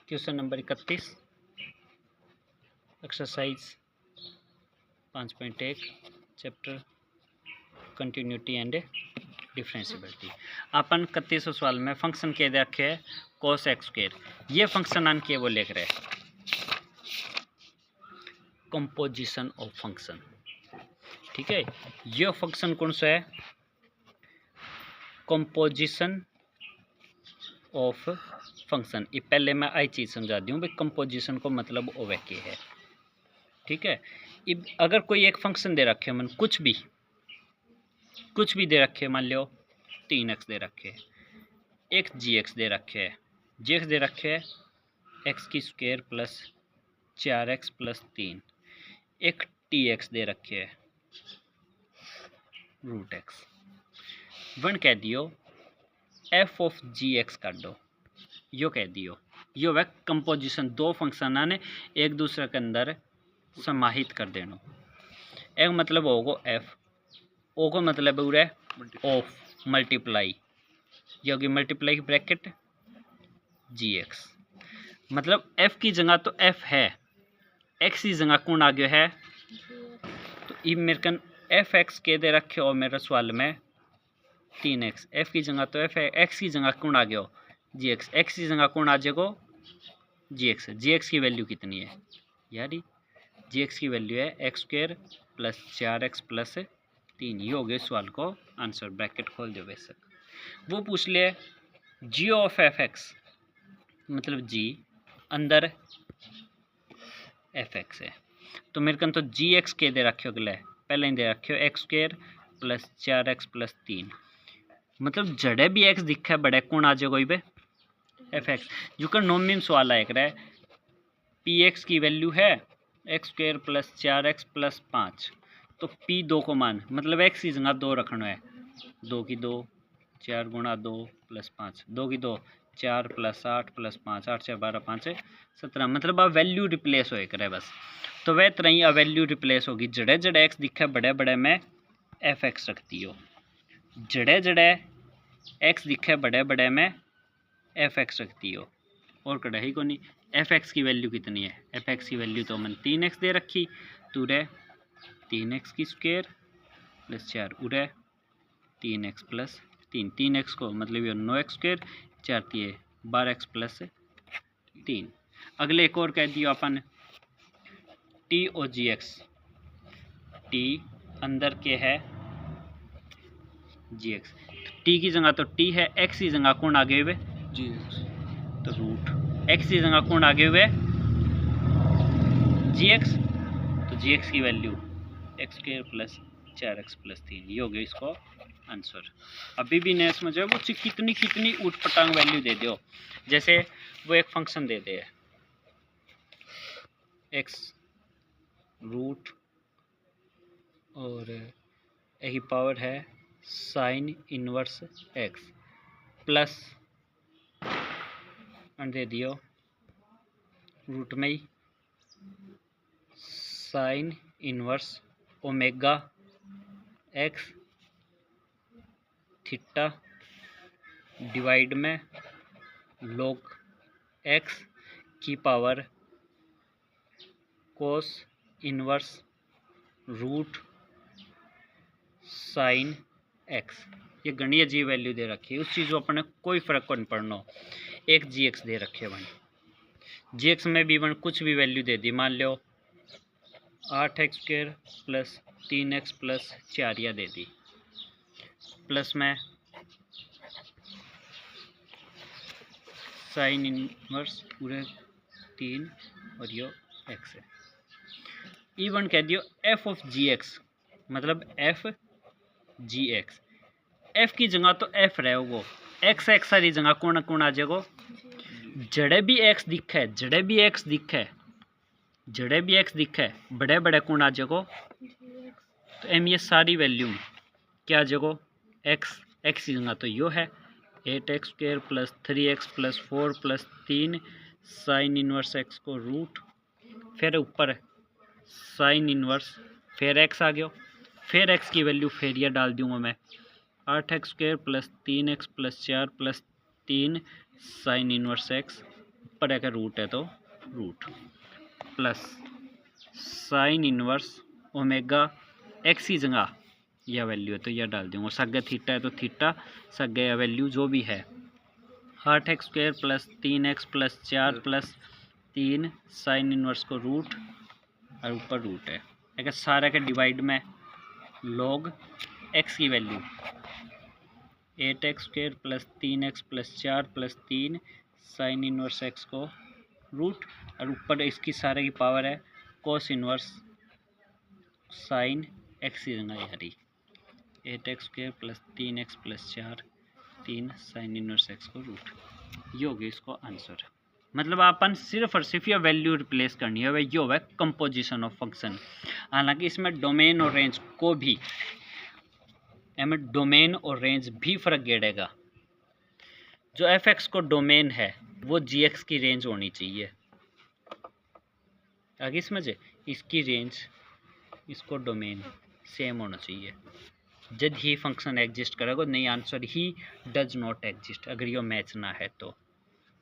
Question number 31 exercise 5.1 chapter continuity and differentiability. अपन 31 सवाल में फंक्शन के दे रखे है cos x स्क्वायर। ये फंक्शन आन के वो लिख रहे हैं कंपोजिशन ऑफ फंक्शन। ठीक है, ये फंक्शन कौन सा है? Composition of function. ये पहले मैं आई चीज़ समझा दी हूँ भाई, कंपोजिशन को मतलब ओवे के है। ठीक है, अगर कोई एक फंक्शन दे रखे मन कुछ भी दे रखे, मान लो 3x दे रखे, एक gx दे रखे है, gx दे रखे है x की स्क्वायर प्लस 4x प्लस 3, एक tx दे रखे है रूट x। वन कह दियो f ऑफ gx कर दो, यो कह दियो। यो वह कंपोजिशन, दो फंक्शन ने एक दूसरे के अंदर समाहित कर देना। एक मतलब होगा f, ओ को मतलब है ऑफ मल्टीप्लाई, योगी मल्टीप्लाई की ब्रैकेट gx। मतलब f की जगह तो f है, x की जगह कौन आ गया है? तो ये मेरे कन fx के दे रखे हो मेरे सवाल में 3x, f की जगह तो f है, x की जगह कौन आ गया हो? gx, x की जगह कौन आ जाएगा? gx। gx की वैल्यू कितनी है यारी? gx की वैल्यू है x square plus 4x plus 3। ये हो गए सवाल को आंसर। ब्रैकेट खोल दो। बेशक वो पूछ ले g ऑफ fx, मतलब g अंदर fx है, तो मेरे कन तो gx के दे रखे हो, अगले पहले ही दे रखे हो x square plus 4x plus 3। मतलब जड़े भी x दिखा है बड़े कौन आ जाएगा बे? fx। जो कर नॉमिन सवाल आया करे px की वैल्यू है x square plus 4x plus 5, तो p 2 को मान, मतलब x की जगह 2 रखना है। 2 की 2, 4 गुणा 2 प्लस 5, 2 की 2 4 प्लस 8 प्लस 5, 8 से 12 5 17। मतलब अब वैल्यू रिप्लेस हो करे बस। तो वह तरह ही वैल्यू रिप्लेस होगी। जड़े जड़े एक्स दिखे बड़े बड़े में एफ एक्स रखती हो, जड़े जड़े एक्स दिखे बड़े बड़े में एफ एक्स रखती हो। और कढ़ाई को नहीं, एफ एक्स की वैल्यू कितनी है? एफ एक्स की वैल्यू तो मन 3x दे रखी, तो रे 3x की स्क्वायर प्लस 4 उरे 3x प्लस 3, 3x को मतलब ये 9x स्क्वायर, 4 दिए 12x प्लस 3। अगले एक और कह दियो अपन t और gx। t अंदर के है gx, t की जगह तो t है, x की जगह कौन आगे हुए? gx। तो रूट x की जगह कौन आगे हुए? gx। तो gx की value x square plus 4x plus 3। ये हो गया इसको आंसर। अभी भी नहीं समझ वो कितनी उटपटांग वैल्यू दे दो। जैसे वो एक फंक्शन दे दे x रूट और एक पावर है साइन इनवर्स x प्लस दे दियो रूट में ही sine inverse omega x theta divide में log x की power cos inverse root sine x। ये गणित जी वैल्यू दे रखी है, उस चीज़ को अपने कोई फर्क को नहीं पड़ना। एक gx दे रखे वन, gx में भी वन कुछ भी वैल्यू दे दी, मान लो 8x square plus 3x plus 4 या दे दी, प्लस में साइन इनवर्स पूरे 3 और यो x है। इवन कह दियो f ऑफ gx, मतलब f gx। f की जगह तो f रहे वो, x x सारी जगह कौन कौन आ जाएगा? जड़े भी x दिखे, जड़े भी x दिखे, जड़े भी x दिखे बड़े बड़े कौन आ जाएगा? तो एम ये सारी वैल्यू क्या आ जाएगा? x, x की जगह तो यो है 8x square plus 3x plus 4 plus 3 sine inverse x को रूट, फिर ऊपर साइन इनवर्स, फिर x आ गया, फिर x की वैल्यू फिर ये डाल दूंगा मैं 8x square plus 3x plus 4 plus 3 sine inverse x ऊपर है रूट है तो root plus sine inverse omega x की जगह यह वैल्यू है तो यह डाल दूँगा। सगे थीटा है तो थीटा, सगे वैल्यू जो भी है 8x square plus 3x plus 4 plus 3 sine inverse को रूट और ऊपर रूट है। अगर सारा के डिवाइड में लॉग x की value 8x square plus 3x plus 4 plus 3 sine inverse x को रूट और ऊपर इसकी सारे की पावर है कोस इनवर्स साइन x की जगह यारी 8x square plus 3x plus 4 3 sine inverse x को रूट। ये हो गया इसको आंसर। मतलब अपन सिर्फ और सिर्फ यह वैल्यू रिप्लेस करनी है, ये होगा कंपोजिशन ऑफ फंक्शन। हालांकि इसमें डोमेन और रेंज को भी हमें डोमेन और रेंज भी फ़र्क गेड़ेगा। जो एफ एक्स को डोमेन है वो जी एक्स की रेंज होनी चाहिए। आगे समझे, इसकी रेंज इसको डोमेन सेम होना चाहिए जब ही फंक्शन एग्जिस्ट करेगा। नहीं, answer he does not exist अगर ये मैच ना है तो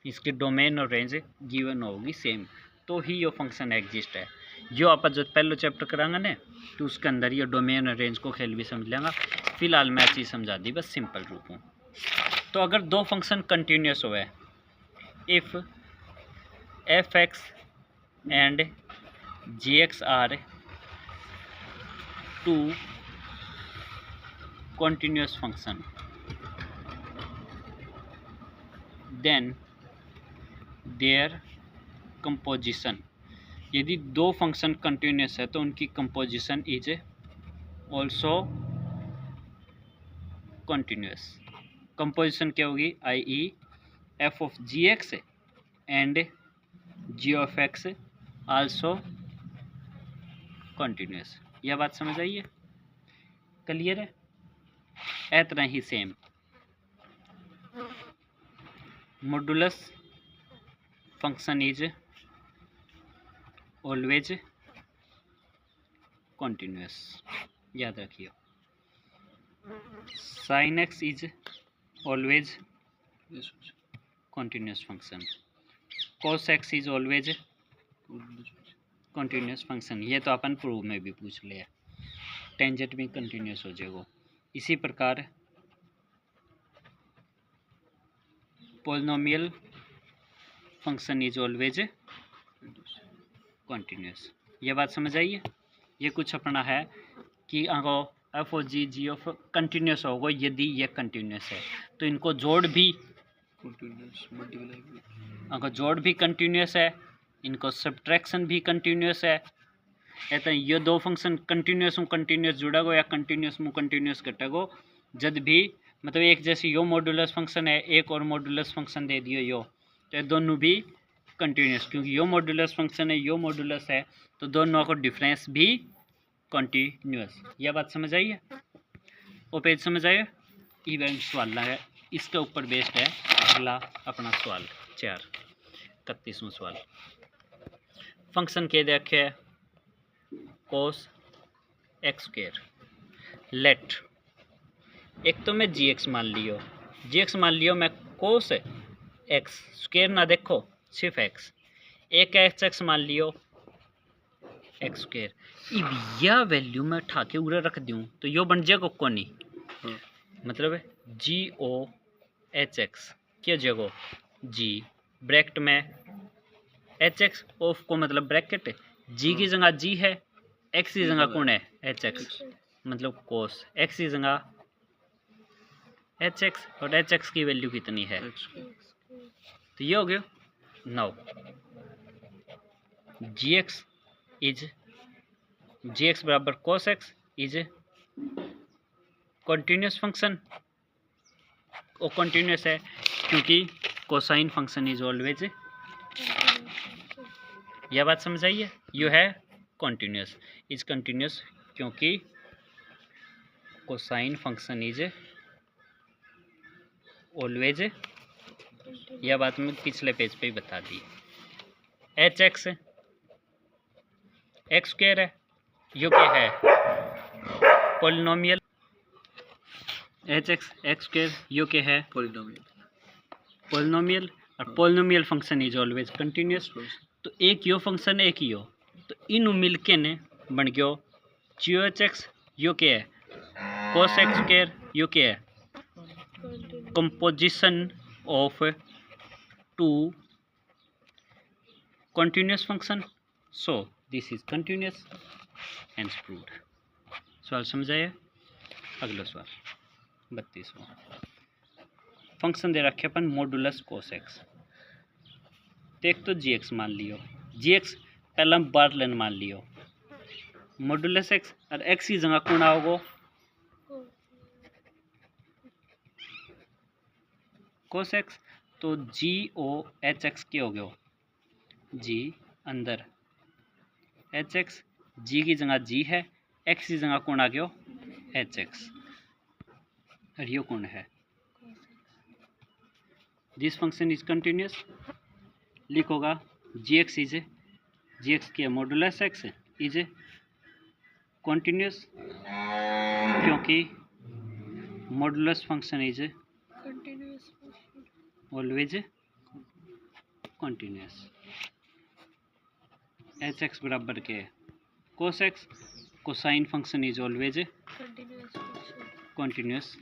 इसकी डोमेन और रेंज गिवन होगी सेम तो ही ये फंक्शन एग्जिस्ट है। जो आप जो पहले चैप्टर करांगे ना तो उसके अंदर ये डोमेन और रेंज को खेल भी समझ लेंगे। फिलहाल मैं चीज़ समझा दी बस सिंपल रूप में। तो अगर दो फंक्शन कंटिन्यूस हुए, if f x and g x are two continuous function, then their composition, यदि दो फंक्शन कंटिन्यूस है तो उनकी composition is also continuous. Composition क्या होगी, I E f of g x and g of x also continuous. यह बात समझ आई है, क्लियर है। इतना ही same modulus function is always continuous, याद रखिए। Sine x is always continuous function, cos x is always continuous function. ये तो अपन प्रूव में भी पूछ लिया, टेंजेंट भी कंटिन्यूस हो जाएगा। इसी प्रकार polynomial function is always continuous. ये बात समझ आई है। ये कुछ अपना है कि अगर f o g g of continuous होगा यदि ये कंटिन्यूस है तो इनको जोड़ भी अगर जोड़ भी कंटिन्यूस है, इनको सब्ट्रैक्शन भी कंटिन्यूस है। ऐसा ये दो फंक्शन कंटिन्यूस जुड़ेगो या कंटिन्यूस में कंटिन्यूस कटेगो जब भी, मतलब एक जैसे यो मॉडुलस फंक्शन है एक और मॉडुलस फंक्शन दे दियो यो, तो दोनों भी कंटिन्यूस, क्योंकि यो मॉडुलस फंक्शन है यो मॉडुलस है तो दोनों को डिफरेंस भी कंटिन्यूस। यह बात समझ आई है। वो पेज समझ आए। इवेंट सवाल है इसके ऊपर बेस्ड है अगला अपना सवाल 31वां सवाल। फंक्शन के देखे है कोस एक्स स्क्वायर, लेट एक तो मैं जी एक्स मान लियो, मैं कोस एक्स स्क्वायर ना देखो सिर्फ एक्स, एक एक्स मान लियो एक्स स्क्वायर। अब यह वैल्यू मैं उठा के उरे रख दूँ तो यो बन जाएगा कोनी, मतलब जी ओ एच एक्स क्या जगह जी ब्रैकेट में एच एक्स ऑफ को मतलब ब्रैकेट जी की जगह जी है, एक्स की जगह कौन है एच एक्स, मतलब कोस एक्स की जगह एच एक्स और एच एक्स की वैल्यू कितनी है तो ये हो गया। नाउ जी एक्स बराबर cos x is continuous function, वो कंटिन्यूस है क्योंकि कोसाइन फंक्शन इज ऑलवेज, यह बात समझ आई है। यू है कंटिन्यूस इज कंटिन्यूस क्योंकि कोसाइन फंक्शन इज ऑलवेज, यह बात मैं पिछले पेज पे ही बता दी। एच एक्स एक्स स्क्वायर है, यू क्या है polynomial, H x x square you क्या है पॉलिनोमियल, और polynomial function is always continuous. तो एक यो फंक्शन एक यो, तो इनू मिलके ने बन गयो जी एच एक्स, यो क्या है cos x स्क्वायर, यो क्या है composition of two continuous function, so this is continuous, hence proved। सवाल समझाया। अगला सवाल 32वां। फंक्शन दे रखे अपन मॉडुलस cos x, तो एक तो जी एक्स मान लियो, जी एक्स पहला बार लेन मान लियो, मॉडुलस x और x की जगह कौन आओगो cos x, तो जी ओ एच एक्स के हो गयो जी अंदर एच एक्स, जी की जगह जी है, एक्स की जगह कौन आ गयो एच एक्स, और यो कौन है दिस फंक्शन इज कंटिन्यूस। लिखोगा g x is g x की मॉडुलस एक्स इज कंटिन्यूस, क्योंकि modulus function is always continuous. H x बराबर के cos x, cosine function is always continuous,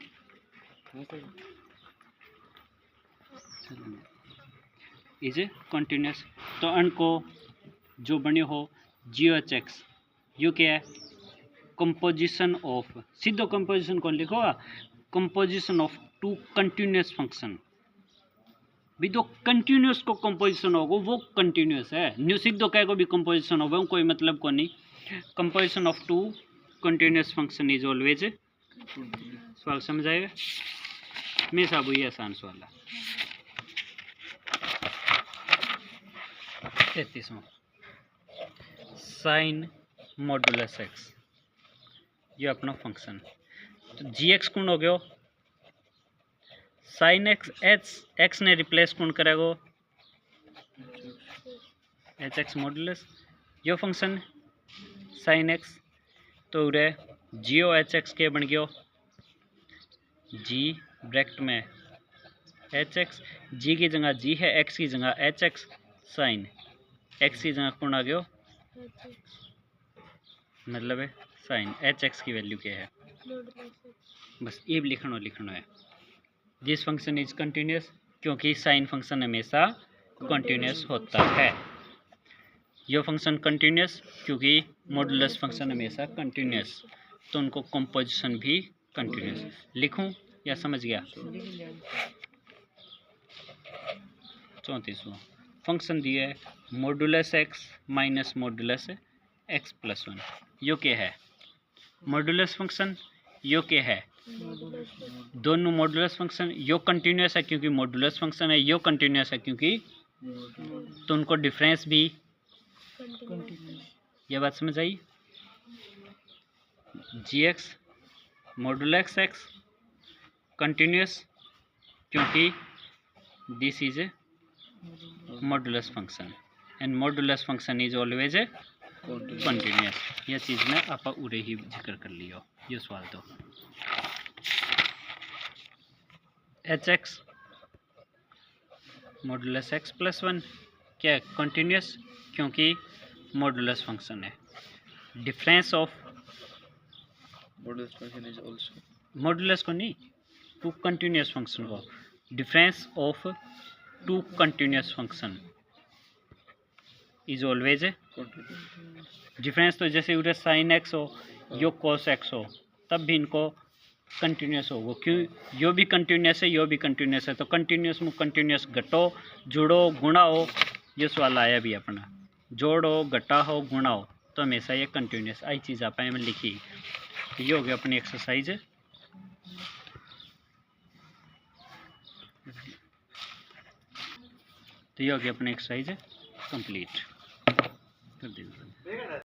is continuous. तो अन को जो बने हो जी एच एक्स, यू क्या है कंपोजिशन ऑफ, सीधो कंपोजिशन कौन लिखोगा composition of two continuous function, भी तो कंटिन्यूस को कंपोजिशन होगा वो कंटिन्यूस है, न्यू सीधो कह को भी कंपोजिशन होगा कोई मतलब को नहीं। Composition of two continuous function is always. सवाल समझ आएगा, मैं साहब ये आसान सवाल है। 33वां साइन मॉडुलस एक्स, ये अपना फंक्शन, तो जी एक्स कौन हो गयो साइन एक्स, एच एक्स ने रिप्लेस कौन करेगो एच एक्स मॉडुलस, यो फंक्शन साइन एक्स, तो रे जी ओ एच एक्स के बन गयो जी ब्रैकेट में एच एक्स, जी की जगह जी है, एक्स की जगह एच एक्स, साइन एक्स की जगह कौन आ गयो मतलब है साइन एच एक्स की वैल्यू क्या है, बस ये भी लिखना है। दिस फंक्शन इज कंटिन्यूस, क्योंकि साइन फंक्शन हमेशा कंटिन्यूस होता है। यो फंक्शन कंटिन्यूस, क्योंकि मॉडुलस फंक्शन हमेशा कंटिन्यूस, तो उनको कंपोजिशन भी कंटिन्यूस। लिखूं या समझ गया। 34वां फंक्शन दिया है modulus x minus modulus x plus 1, यो क्या है मॉडुलस फंक्शन, यो क्या है दोनों मॉडुलस फंक्शन, यो कंटिन्यूस है क्योंकि मॉडुलस फंक्शन है, यो कंटिन्यूस है क्योंकि, तो उनको डिफरेंस भी, ये बात समझ आई। जी एक्स मॉडुलस एक्स कंटिन्यूस, क्योंकि this is a modulus function and modulus function is always a continuous. यह चीज़ में आप उरे ही जिक्र कर लियो, ये सवाल तो h x modulus x plus 1 क्या कंटिन्यूस, क्योंकि मॉडुलस फंक्शन है। Difference of modulus function is also, modulus को नहीं टू कंटिन्यूस फंक्शन को, difference of two continuous function is always difference. तो जैसे उधर साइन एक्स हो यो कॉस एक्स हो, तब भी इनको कंटिन्यूस होगा, क्यों यो भी कंटिन्यूस है यो भी कंटिन्यूस है, तो कंटिन्यूस में कंटिन्यूस घटो जुड़ो गुणा हो, ये सवाल आया भी अपना, जोड़ो घटा हो गुणा हो, तो हमेशा ये कंटिन्यूस आई चीज़ आप में लिखी। तो ये हो गया अपनी एक्सरसाइज, तो ये हो गया अपनी एक्सरसाइज कंप्लीट कर दीजिए।